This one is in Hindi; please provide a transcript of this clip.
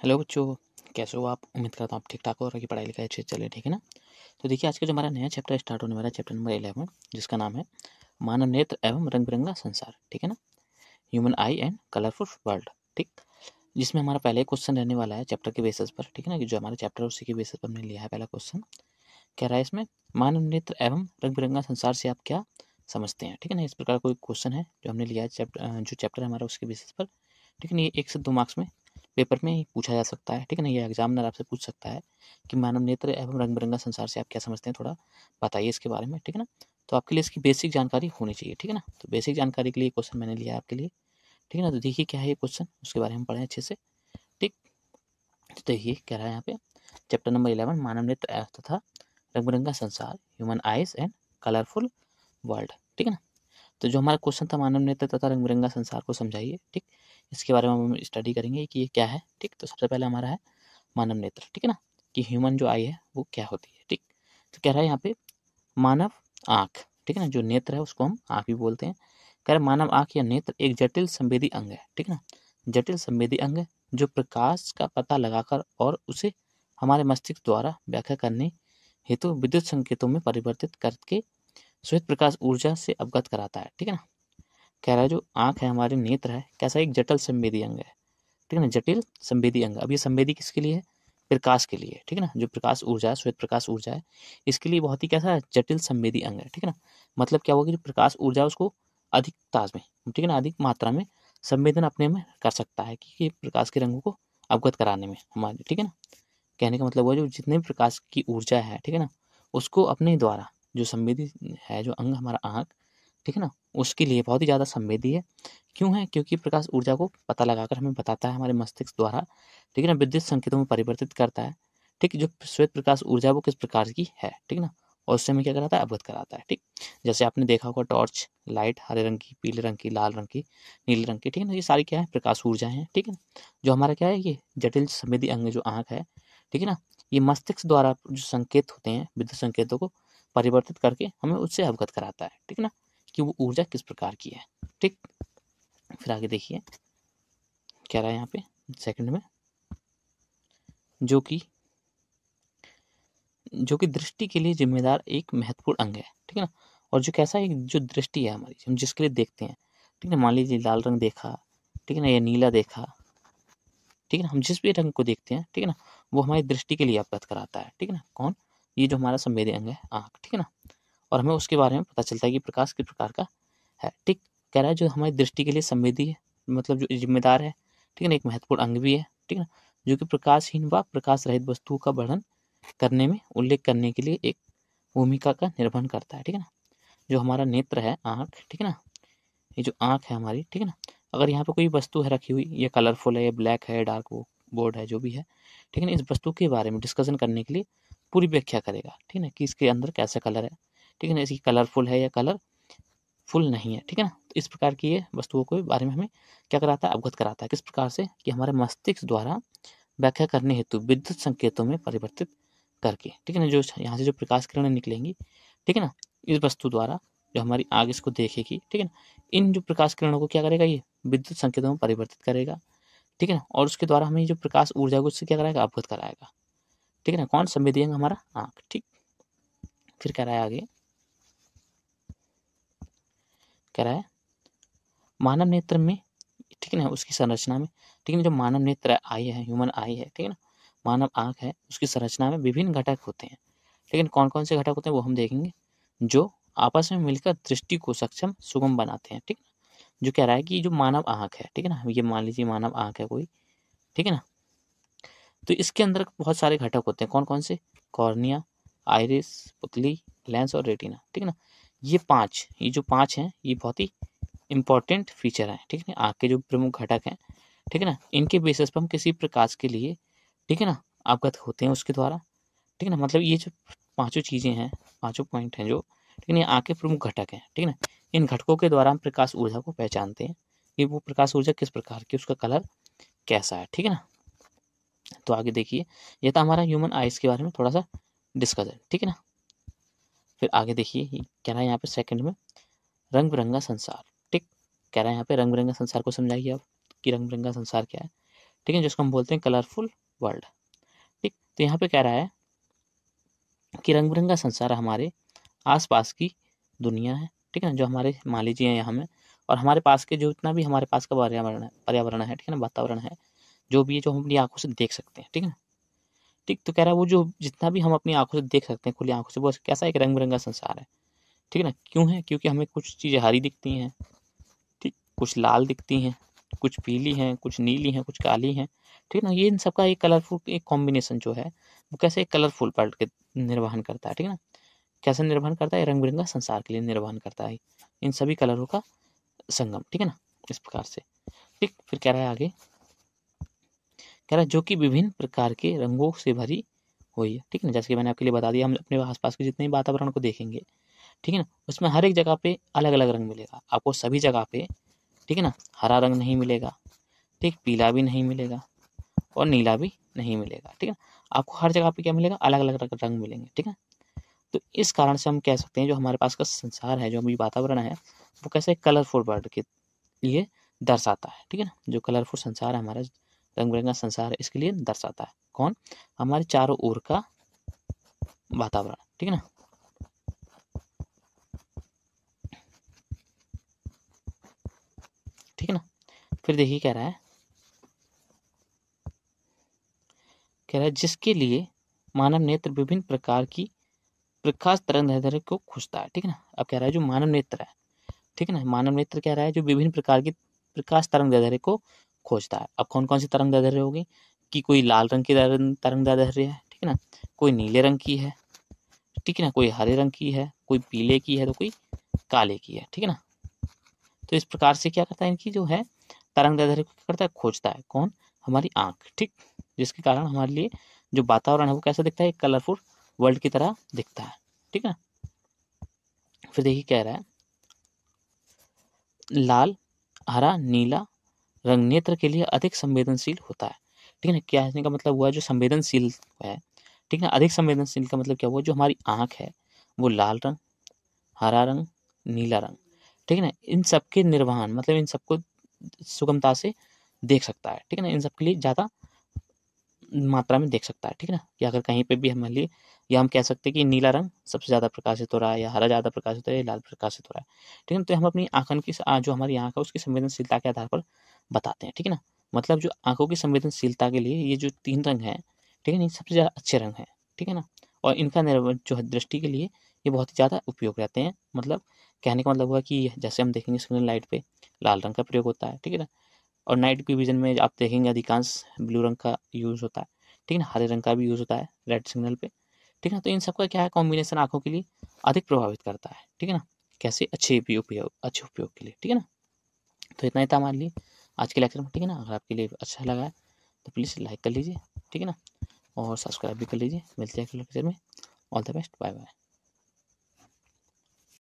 हेलो बच्चों, कैसे हो आप? उम्मीद करता हूँ आप ठीक ठाक हो और आपकी पढ़ाई लिखाई अच्छे से चल रही है, ठीक है ना। तो देखिए, आज का जो हमारा नया चैप्टर स्टार्ट होने वाला है, चैप्टर नंबर 11, जिसका नाम है मानव नेत्र एवं रंग बिरंगा संसार, ठीक है ना। Human I and colourful world, ठीक। जिसमें हमारा पहले क्वेश्चन रहने वाला है चैप्टर के बेसिस पर, ठीक है ना, कि जो हमारा चैप्टर है उसी के बेसिस पर हमने लिया है। पहला क्वेश्चन कह रहा है इसमें, मानव नेत्र एवं रंग बिरंगा संसार से आप क्या समझते हैं, ठीक है ना। इस प्रकार कोई क्वेश्चन है जो हमने लिया है जो चैप्टर है हमारा उसके बेसिस पर, ठीक है ना। ये 1 से 2 मार्क्स में पेपर में पूछा जा सकता है, ठीक है ना। ये एग्जामिनर आपसे पूछ सकता है कि मानव नेत्र एवं रंग बिरंगा संसार से आप क्या समझते हैं, थोड़ा बताइए इसके बारे में, ठीक है ना। तो आपके लिए इसकी बेसिक जानकारी होनी चाहिए, ठीक है ना। तो बेसिक जानकारी के लिए क्वेश्चन मैंने लिया है आपके लिए, ठीक है ना। तो देखिए क्या है ये क्वेश्चन, उसके बारे में पढ़ें अच्छे से, ठीक। तो देखिए कह रहा है यहाँ पे चैप्टर नंबर 11 मानव नेत्र तथा रंग बिरंगा संसार, human eyes and colourful world, ठीक है ना। तो जो हमारा क्वेश्चन था, मानव नेत्र तथा रंग बिरंगा संसार को समझाइए, ठीक। इसके बारे में हम स्टडी करेंगे कि ये क्या है, ठीक। तो सबसे पहले हमारा है मानव नेत्र, ठीक है ना, कि ह्यूमन जो आई है वो क्या होती है, ठीक। तो कह रहा है यहाँ पे मानव आँख, ठीक है ना, जो नेत्र है उसको हम आँख भी बोलते हैं। कह रहा है मानव आँख या नेत्र एक जटिल संवेदी अंग है, ठीक है ना। जटिल संवेदी अंग है जो प्रकाश का पता लगाकर और उसे हमारे मस्तिष्क द्वारा व्याख्या करने हेतु विद्युत संकेतों में परिवर्तित करके श्वेत प्रकाश ऊर्जा से अवगत कराता है, ठीक है ना। कह रहा है जो आँख है हमारे नेत्र है, कैसा एक जटिल संवेदी अंग है, ठीक है ना। जटिल संवेदी अंग, अब ये संवेदी किसके लिए है? प्रकाश के लिए, ठीक है ना। जो प्रकाश ऊर्जा है, श्वेत प्रकाश ऊर्जा है, इसके लिए बहुत ही कैसा है, जटिल संवेदी अंग है, ठीक है ना। मतलब क्या होगा कि जो प्रकाश ऊर्जा है उसको अधिक ताज में, ठीक है ना, अधिक मात्रा में संवेदन अपने में कर सकता है कि प्रकाश के रंगों को अवगत कराने में हमारे, ठीक है ना। कहने का मतलब वो जो जितने भी प्रकाश की ऊर्जा है, ठीक है ना, उसको अपने द्वारा जो संवेदी है, जो अंग हमारा आँख, ठीक है ना, उसके लिए बहुत ही ज़्यादा संवेदी है। क्यों है? क्योंकि प्रकाश ऊर्जा को पता लगाकर हमें बताता है हमारे मस्तिष्क द्वारा, ठीक है ना, विद्युत संकेतों में परिवर्तित करता है, ठीक। जो श्वेत प्रकाश ऊर्जा है वो किस प्रकार की है, ठीक है ना, और उससे हमें क्या कराता है, अवगत कराता है, ठीक। जैसे आपने देखा होगा टॉर्च लाइट हरे रंग की, पीले रंग की, लाल रंग की, नीले रंग की, ठीक है ना, ये सारी क्या है, प्रकाश ऊर्जाएं हैं, ठीक है ना। जो हमारा क्या है, ये जटिल संवेदी अंग जो आँख है, ठीक है ना, ये मस्तिष्क द्वारा जो संकेत होते हैं, विद्युत संकेतों को परिवर्तित करके हमें उससे अवगत कराता है, ठीक है ना, कि वो ऊर्जा किस प्रकार की है, ठीक। फिर आगे देखिए क्या रहा है यहाँ पे सेकंड में, जो कि दृष्टि के लिए जिम्मेदार एक महत्वपूर्ण अंग है, ठीक है ना। और जो कैसा एक जो दृष्टि है हमारी, हम जिसके लिए देखते हैं, ठीक है ना, मान लीजिए लाल रंग देखा, ठीक है ना, या नीला देखा, ठीक है ना, हम जिस भी रंग को देखते हैं, ठीक है ना, वो हमारी दृष्टि के लिए अवगत कराता है, ठीक है ना। कौन? ये जो हमारा संवेदी अंग है आँख, ठीक है ना। और हमें उसके बारे में पता चलता है कि प्रकाश किस प्रकार का है, ठीक। कह रहा है जो हमारी दृष्टि के लिए संवेदी है, मतलब जो जिम्मेदार है, ठीक है ना, एक महत्वपूर्ण अंग भी है, ठीक है ना, जो कि प्रकाशहीन व प्रकाश रहित वस्तुओं का वर्णन करने में उल्लेख करने के लिए एक भूमिका का निर्वहन करता है, ठीक है ना। जो हमारा नेत्र है आँख, ठीक है ना, ये जो आँख है हमारी, ठीक है ना, अगर यहाँ पे कोई वस्तु है रखी हुई, ये कलरफुल है, ये ब्लैक है, डार्क बोर्ड है, जो भी है, ठीक है ना, इस वस्तु के बारे में डिस्कशन करने के लिए पूरी व्याख्या करेगा, ठीक है ना, कि इसके अंदर कैसा कलर है, ठीक है ना, इसकी कलरफुल है या कलर फुल नहीं है, ठीक है ना। तो इस प्रकार की ये वस्तुओं के बारे में हमें क्या कराता है, अवगत कराता है, किस प्रकार से, कि हमारे मस्तिष्क द्वारा व्याख्या करने हेतु विद्युत संकेतों में परिवर्तित करके, ठीक है ना। जो यहाँ से जो प्रकाश किरणें निकलेंगी, ठीक है ना, इस वस्तु द्वारा जो हमारी आग इसको देखेगी, ठीक है ना, इन जो प्रकाश किरणों को क्या करेगा, ये विद्युत संकेतों में परिवर्तित करेगा, ठीक है ना, और उसके द्वारा हमें जो प्रकाश ऊर्जा को उससे क्या कराएगा, अवगत कराएगा, ठीक है ना। कौन? संवेदी अंग हमारा आँख, ठीक। फिर कह रहा है आगे, कह रहा है मानव नेत्र में, ठीक है ना, उसकी संरचना में, ठीक है ना, जो मानव नेत्र आई है, ह्यूमन आई है, ठीक है ना, मानव आँख है, उसकी संरचना में विभिन्न घटक होते हैं, लेकिन कौन कौन से घटक होते हैं वो हम देखेंगे, जो आपस में मिलकर दृष्टि को सक्षम सुगम बनाते हैं, ठीक है। जो कह रहा है कि जो मानव आँख है, ठीक है ना, ये मान लीजिए मानव आँख है कोई, ठीक है ना, तो इसके अंदर बहुत सारे घटक होते हैं, कौन कौन से? कॉर्निया, आइरिस, पुतली, लेंस और रेटिना, ठीक है ना। ये जो पांच हैं, ये बहुत ही इंपॉर्टेंट फीचर हैं, ठीक है ना, आँख के जो प्रमुख घटक हैं, ठीक है ना, इनके बेसिस पर हम किसी प्रकाश के लिए, ठीक है ना, अवगत होते हैं उसके द्वारा, ठीक है ना। मतलब ये जो पांचों चीज़ें हैं, पांचों पॉइंट हैं जो, ठीक है ना, ये आँख के प्रमुख घटक हैं, ठीक है ना। इन घटकों के द्वारा हम प्रकाश ऊर्जा को पहचानते हैं कि वो प्रकाश ऊर्जा किस प्रकार की, उसका कलर कैसा है, ठीक है ना। तो आगे देखिए, ये था हमारा ह्यूमन आइज के बारे में थोड़ा सा डिस्कशन, ठीक है ना। फिर आगे देखिए कह रहा है यहाँ पे सेकंड में रंग बिरंगा संसार, ठीक। कह रहा है यहाँ पे रंग बिरंगा संसार को समझाइए आप कि रंग बिरंगा संसार क्या है, ठीक है, जिसको हम बोलते हैं कलरफुल वर्ल्ड। ठीक, तो यहाँ पे कह रहा है कि रंग बिरंगा संसार हमारे आसपास की दुनिया है, ठीक है ना, जो हमारे मान लीजिए यहाँ में, और हमारे पास के जो इतना भी हमारे पास का पर्यावरण है, ठीक है ना, वातावरण है, जो भी है, जो हम अपनी आंखों से देख सकते हैं, ठीक है ना। ठीक, तो कह रहा है वो जो जितना भी हम अपनी आंखों से देख सकते हैं, खुली आंखों से, वो कैसा एक रंग बिरंगा संसार है, ठीक है ना। क्यों है? क्योंकि हमें कुछ चीज़ें हरी दिखती हैं, ठीक, कुछ लाल दिखती हैं, कुछ पीली हैं, कुछ नीली हैं, कुछ काली हैं, ठीक है ना। ये इन सबका एक कलरफुल एक कॉम्बिनेशन जो है वो कैसे एक कलरफुल वर्ल्ड के निर्वहन करता है, ठीक है ना। कैसे निर्वहन करता है? रंग बिरंगा संसार के लिए निर्वहन करता है, इन सभी कलरों का संगम, ठीक है ना, इस प्रकार से। ठीक, फिर कह रहा है आगे, कह रहा है जो कि विभिन्न प्रकार के रंगों से भरी हुई है, ठीक है ना। जैसे कि मैंने आपके लिए बता दिया, हम अपने आसपास के जितने भी वातावरण को देखेंगे, ठीक है ना, उसमें हर एक जगह पे अलग अलग रंग मिलेगा आपको, सभी जगह पे, ठीक है ना। हरा रंग नहीं मिलेगा, ठीक, पीला भी नहीं मिलेगा और नीला भी नहीं मिलेगा, ठीक है ना। आपको हर जगह पे क्या मिलेगा? अलग अलग रंग मिलेंगे, ठीक है। तो इस कारण से हम कह सकते हैं जो हमारे पास का संसार है, जो अभी वातावरण है, वो कैसे कलरफुल वर्ल्ड के लिए दर्शाता है, ठीक है ना। जो कलरफुल संसार है हमारा, रंग बिरंगा संसार है, इसके लिए दर्शाता है कौन? हमारे चारों ओर का वातावरण, ठीक है ना। ठीक है ना। फिर देखिए कह रहा है जिसके लिए मानव नेत्र विभिन्न प्रकार की प्रकाश तरंग को खोजता है, ठीक है ना। अब कह रहा है जो मानव नेत्र है, ठीक है ना, मानव नेत्र कह रहा है जो विभिन्न प्रकार की प्रकाश तरंग दैर्ध्य को खोजता है। अब कौन कौन सी तरंग दैर्ध्य होगी? कि कोई लाल रंग की तरंग दैर्ध्य है, ठीक है ना, कोई नीले रंग की है, ठीक है ना, कोई हरे रंग की है, कोई पीले की है, तो कोई काले की है, ठीक है ना। तो इस प्रकार से क्या करता है, इनकी जो है तरंग दैर्ध्य को क्या करता है? खोजता है कौन? हमारी आंख, ठीक, जिसके कारण हमारे लिए जो वातावरण है वो कैसा दिखता है? कलरफुल वर्ल्ड की तरह दिखता है, ठीक है। फिर देखिए कह रहा है लाल, हरा, नीला रंग नेत्र के लिए अधिक संवेदनशील होता है, ठीक है ना। क्या कहने का मतलब हुआ? जो संवेदनशील है, ठीक है ना, अधिक संवेदनशील का मतलब क्या हुआ? जो हमारी आंख है वो लाल रंग, हरा रंग, नीला रंग, ठीक है ना, इन सबके निर्वहन मतलब इन सबको सुगमता से देख सकता है, ठीक है ना। इन सबके लिए ज़्यादा मात्रा में देख सकता है, ठीक है ना। कि अगर कहीं पे भी हमारे लिए, या हम कह सकते हैं कि नीला रंग सबसे ज़्यादा प्रकाशित हो रहा है, या हरा ज़्यादा प्रकाशित हो रहा है, या लाल प्रकाशित हो रहा है, ठीक है ना। तो हम अपनी आंखन की जो हमारी आंख है उसकी संवेदनशीलता के आधार पर बताते हैं, ठीक है ना। मतलब जो आंखों की संवेदनशीलता के लिए ये जो 3 रंग हैं, ठीक है ना, ये सबसे ज़्यादा अच्छे रंग हैं, ठीक है ना। और इनका जो है दृष्टि के लिए ये बहुत ही ज़्यादा उपयोग रहते हैं। मतलब कहने का मतलब हुआ कि जैसे हम देखेंगे सिग्नल लाइट पे लाल रंग का प्रयोग होता है, ठीक है ना। और नाइट की विजन में आप देखेंगे अधिकांश ब्लू रंग का यूज़ होता है, ठीक है ना। हरे रंग का भी यूज़ होता है रेड सिग्नल पे, ठीक है ना। तो इन सबका क्या है कॉम्बिनेशन आंखों के लिए अधिक प्रभावित करता है, ठीक है ना। कैसे? अच्छे उपयोग के लिए, ठीक है ना। तो इतना ही था हमारे लिए आज के लेक्चर में, ठीक है ना। अगर आपके लिए अच्छा लगा है तो प्लीज़ लाइक कर लीजिए, ठीक है ना, और सब्सक्राइब भी कर लीजिए। मिलते हैं अगले लेक्चर में। All the best, bye bye.